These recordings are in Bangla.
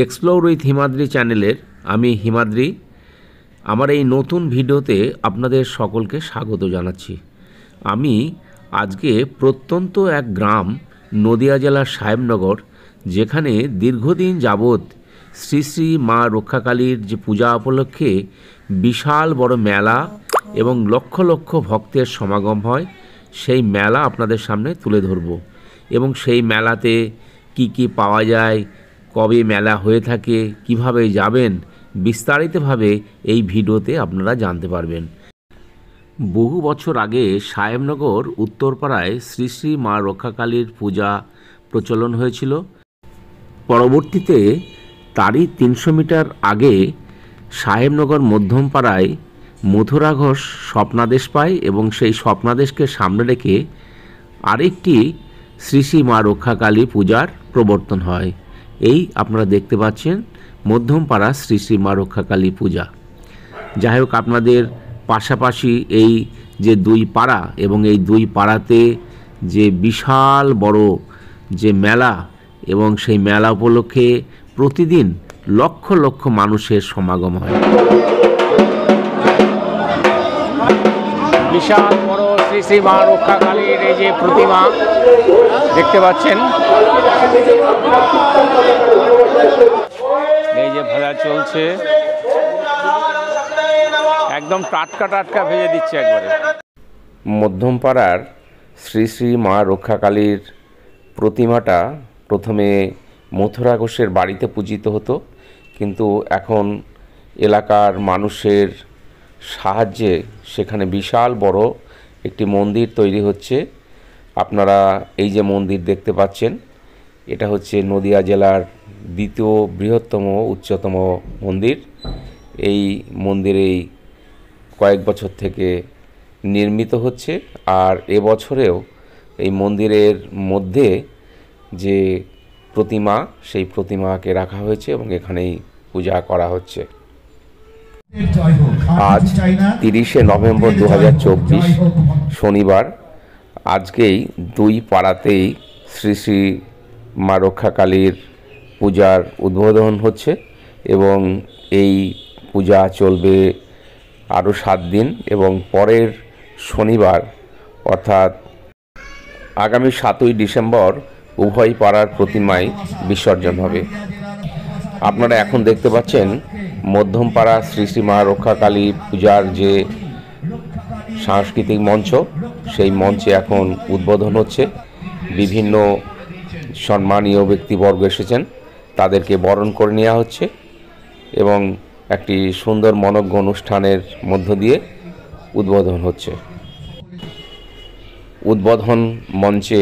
এক্সপ্লোর উইথ হিমাদ্রি চ্যানেলের আমি হিমাদ্রি। আমার এই নতুন ভিডিওতে আপনাদের সকলকে স্বাগত জানাচ্ছি। আমি আজকে প্রত্যন্ত এক গ্রাম নদিয়া জেলার সাহেবনগর, যেখানে দীর্ঘদিন যাবৎ শ্রী শ্রী মা রক্ষাকালীর যে পূজা উপলক্ষে বিশাল বড় মেলা এবং লক্ষ লক্ষ ভক্তের সমাগম হয়, সেই মেলা আপনাদের সামনে তুলে ধরব এবং সেই মেলাতে কি কি পাওয়া যায়, কবে মেলা হয়ে থাকে, কিভাবে যাবেন, বিস্তারিতভাবে এই ভিডিওতে আপনারা জানতে পারবেন। বহু বছর আগে সাহেবনগর উত্তরপাড়ায় শ্রী শ্রী মা রক্ষাকালীর পূজা প্রচলন হয়েছিল। পরবর্তীতে তারই 300 মিটার আগে সাহেবনগর মধ্যমপাড়ায় মথুরা ঘোষ স্বপ্নাদেশ পায় এবং সেই স্বপ্নাদেশকে সামনে রেখে আরেকটি শ্রী শ্রী মা রক্ষাকালী পূজার প্রবর্তন হয়। এই আপনারা দেখতে পাচ্ছেন মধ্যমপাড়া শ্রী শ্রী মা রক্ষাকালী পূজা। যাই হোক, আপনাদের পাশাপাশি এই যে দুই পাড়া এবং এই দুই পাড়াতে যে বিশাল বড় যে মেলা এবং সেই মেলা উপলক্ষে প্রতিদিন লক্ষ লক্ষ মানুষের সমাগম হয়। বিশাল বড় শ্রী শ্রী মা রক্ষাকালীর এই যে প্রতিমা দেখতে পাচ্ছেন, এই যে ভাজা চলছে, একদম টাটকা টাটকা ভেজে দিচ্ছে একবারে। মধ্যমপাড়ার শ্রী শ্রী মা রক্ষাকালীর প্রতিমাটা প্রথমে মথুরা ঘোষের বাড়িতে পূজিত হতো, কিন্তু এখন এলাকার মানুষের সাহায্যে সেখানে বিশাল বড় একটি মন্দির তৈরি হচ্ছে। আপনারা এই যে মন্দির দেখতে পাচ্ছেন, এটা হচ্ছে নদিয়া জেলার দ্বিতীয় বৃহত্তম উচ্চতম মন্দির। এই মন্দিরেই কয়েক বছর থেকে নির্মিত হচ্ছে, আর এবছরেও এই মন্দিরের মধ্যে যে প্রতিমা, সেই প্রতিমাকে রাখা হয়েছে এবং এখানেই পূজা করা হচ্ছে। আজ 30শে নভেম্বর 2024 শনিবার। আজকেই দুই পাড়াতেই শ্রী শ্রী মা রক্ষাকালীর পূজার উদ্বোধন হচ্ছে এবং এই পূজা চলবে আরও 7 দিন এবং পরের শনিবার অর্থাৎ আগামী 7ই ডিসেম্বর উভয় পাড়ার প্রতিমায় বিসর্জন হবে। আপনারা এখন দেখতে পাচ্ছেন মধ্যমপাড়া শ্রী শ্রী মা রক্ষাকালী পূজার যে সাংস্কৃতিক মঞ্চ, সেই মঞ্চে এখন উদ্বোধন হচ্ছে। বিভিন্ন সম্মানীয় ব্যক্তিবর্গ এসেছেন, তাদেরকে বরণ করে নেওয়া হচ্ছে এবং একটি সুন্দর মনোজ্ঞ অনুষ্ঠানের মধ্য দিয়ে উদ্বোধন হচ্ছে। উদ্বোধন মঞ্চে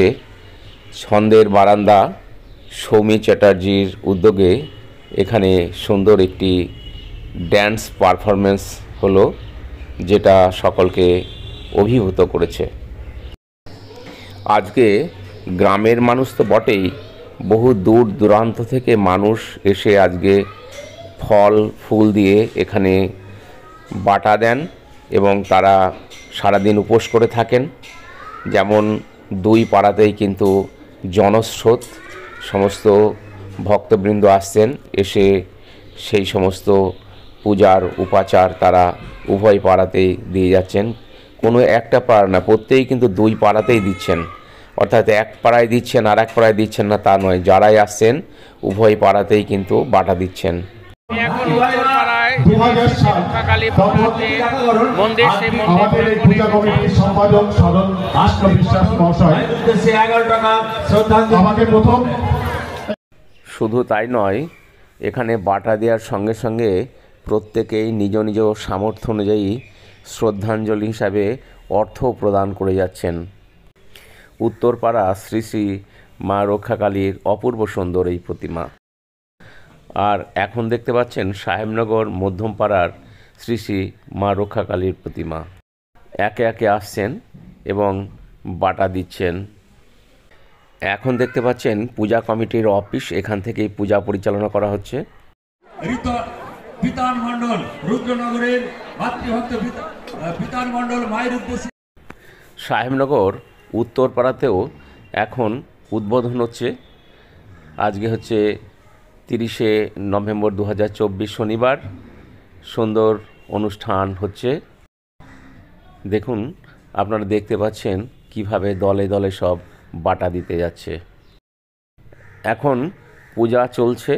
ছন্দের বারান্দা সৌমি চ্যাটার্জির উদ্যোগে এখানে সুন্দর একটি ড্যান্স পারফরমেন্স হলো, যেটা সকলকে অভিভূত করেছে। আজকে গ্রামের মানুষ তো বটেই, বহু দূর দূরান্ত থেকে মানুষ এসে আজকে ফল ফুল দিয়ে এখানে বাটা দেন এবং তারা সারাদিন উপোস করে থাকেন। যেমন দুই পাড়াতেই কিন্তু জনস্রোত, সমস্ত ভক্তবৃন্দ আসছেন, এসে সেই সমস্ত পূজার উপাচার তারা উভয় পাড়াতেই দিয়ে যাচ্ছেন। কোনো একটা পাড়া না, প্রত্যেকেই কিন্তু দুই পাড়াতেই দিচ্ছেন, অর্থাৎ এক পাড়ায় দিচ্ছেন আর এক পাড়ায় দিচ্ছেন না তা নয়, যারাই আসছেন উভয় পাড়াতেই কিন্তু বাটা দিচ্ছেন। শুধু তাই নয়, এখানে বাটা দেওয়ার সঙ্গে সঙ্গে প্রত্যেকেই নিজ নিজ সামর্থ্য অনুযায়ী শ্রদ্ধাঞ্জলি হিসাবে অর্থ প্রদান করে যাচ্ছেন। উত্তরপাড়া শ্রী শ্রী মা রক্ষাকালীর অপূর্ব সুন্দর এই প্রতিমা। আর এখন দেখতে পাচ্ছেন সাহেবনগর মধ্যমপাড়ার শ্রী শ্রী মা রক্ষাকালীর প্রতিমা। একে একে আসছেন এবং বাটা দিচ্ছেন। এখন দেখতে পাচ্ছেন পূজা কমিটির অফিস, এখান থেকেই পূজা পরিচালনা করা হচ্ছে। সাহেবনগর উত্তরপাড়াতেও এখন উদ্বোধন হচ্ছে। আজকে হচ্ছে 30শে নভেম্বর 2024 শনিবার সুন্দর অনুষ্ঠান হচ্ছে। দেখুন, আপনারা দেখতে পাচ্ছেন কিভাবে দলে দলে সব বাটা দিতে যাচ্ছে। এখন পূজা চলছে।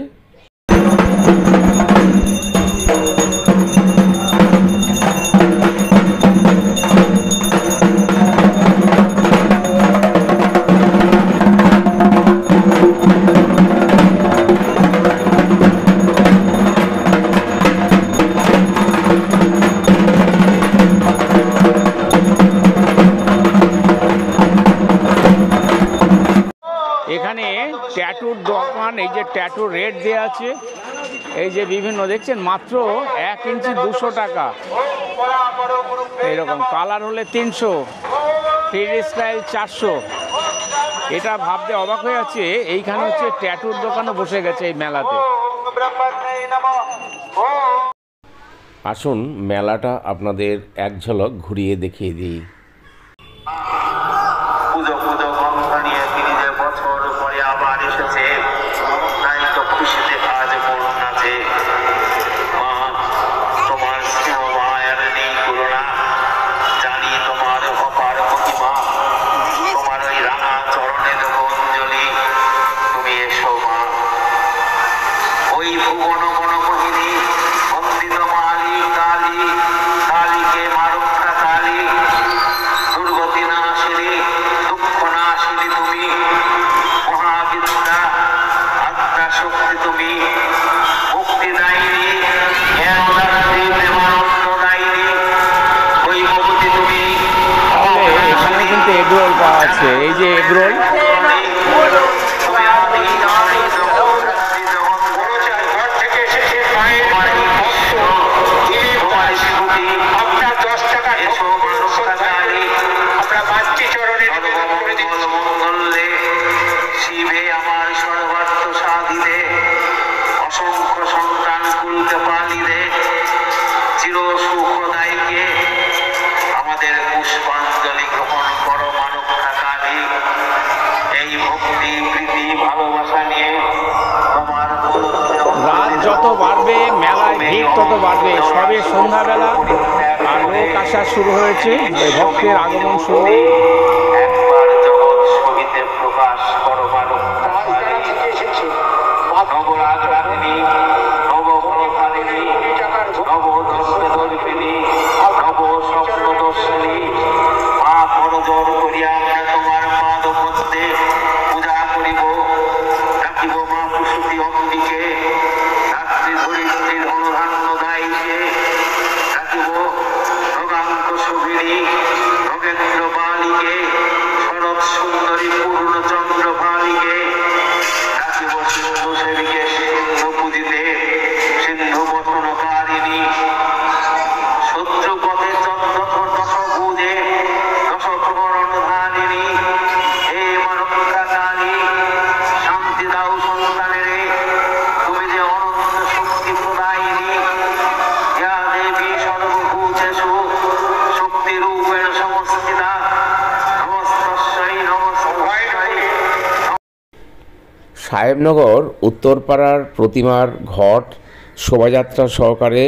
এখানে ট্যাটুর দোকান, এই যে ট্যাটুর রেট দেওয়া আছে, এই যে বিভিন্ন দেখছেন, মাত্র 1 ইঞ্চি 200 টাকা, এইরকম কালার হলে 300, ফ্রি স্টাইল 400। এটা ভাবতে অবাক হয়ে আছে, এইখানে হচ্ছে ট্যাটুর দোকানও বসে গেছে এই মেলাতে। আসুন মেলাটা আপনাদের এক ঝলক ঘুরিয়ে দেখিয়ে দিই। এগরোল পাওয়া আছে, এই যে এগরোল, রাত যত বাড়বে মেলায় ভিড় তত বাড়বে। সবে সন্ধ্যাবেলা আর লোক আসা শুরু হয়েছে, ভক্তের আগমন শুরু। সাহেবনগর উত্তরপাড়ার প্রতিমার ঘট শোভাযাত্রা সহকারে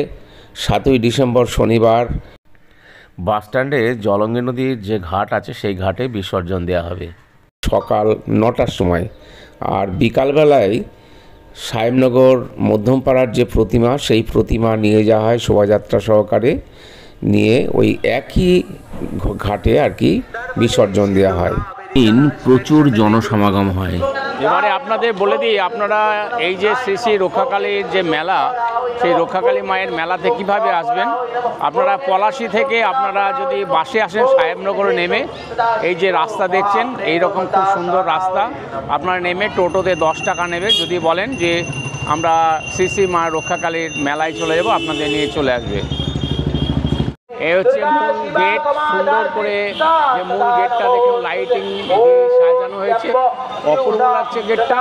7ই ডিসেম্বর শনিবার বাসস্ট্যান্ডে জলঙ্গি নদীর যে ঘাট আছে সেই ঘাটে বিসর্জন দেওয়া হবে সকাল 9টার সময়। আর বিকালবেলায় সাহেবনগর মধ্যমপাড়ার যে প্রতিমা, সেই প্রতিমা নিয়ে যাওয়া হয় শোভাযাত্রা সহকারে, নিয়ে ওই একই ঘাটে আর কি বিসর্জন দেওয়া হয়। প্রচুর জনসমাগম হয়। এবারে আপনাদের বলে দিই, আপনারা এই যে শ্রী শ্রী রক্ষাকালীর যে মেলা, সেই রক্ষাকালী মায়ের মেলাতে কিভাবে আসবেন। আপনারা পলাশী থেকে আপনারা যদি বাসে আসেন, সাহেবনগরে নেমে এই যে রাস্তা দেখছেন, এই রকম খুব সুন্দর রাস্তা, আপনারা নেমে টোটোতে 10 টাকা নেবে। যদি বলেন যে আমরা শ্রী শ্রী মা রক্ষাকালীর মেলায় চলে যাব, আপনাদের নিয়ে চলে আসবে। এই হচ্ছে মূল গেট, সুন্দর করে যে মূল গেটটা দেখুন লাইটিং দিয়ে সাজানো হয়েছে, অপূর্ব লাগছে গেটটা।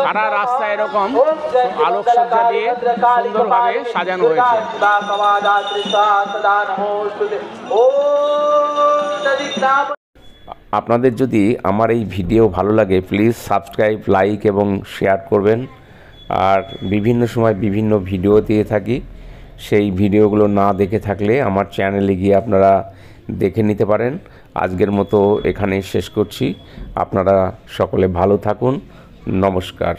সারা রাস্তা এরকম আলোকসজ্জা দিয়ে সুন্দরভাবে সাজানো হয়েছে। আপনাদের যদি আমার এই ভিডিও ভালো লাগে প্লিজ সাবস্ক্রাইব, লাইক এবং শেয়ার করবেন। আর বিভিন্ন সময় বিভিন্ন ভিডিও দিয়ে থাকি, সেই ভিডিওগুলো না দেখে থাকলে আমার চ্যানেলে গিয়ে আপনারা দেখে নিতে পারেন। আজকের মতো এখানেই শেষ করছি। আপনারা সকলে ভালো থাকুন। নমস্কার।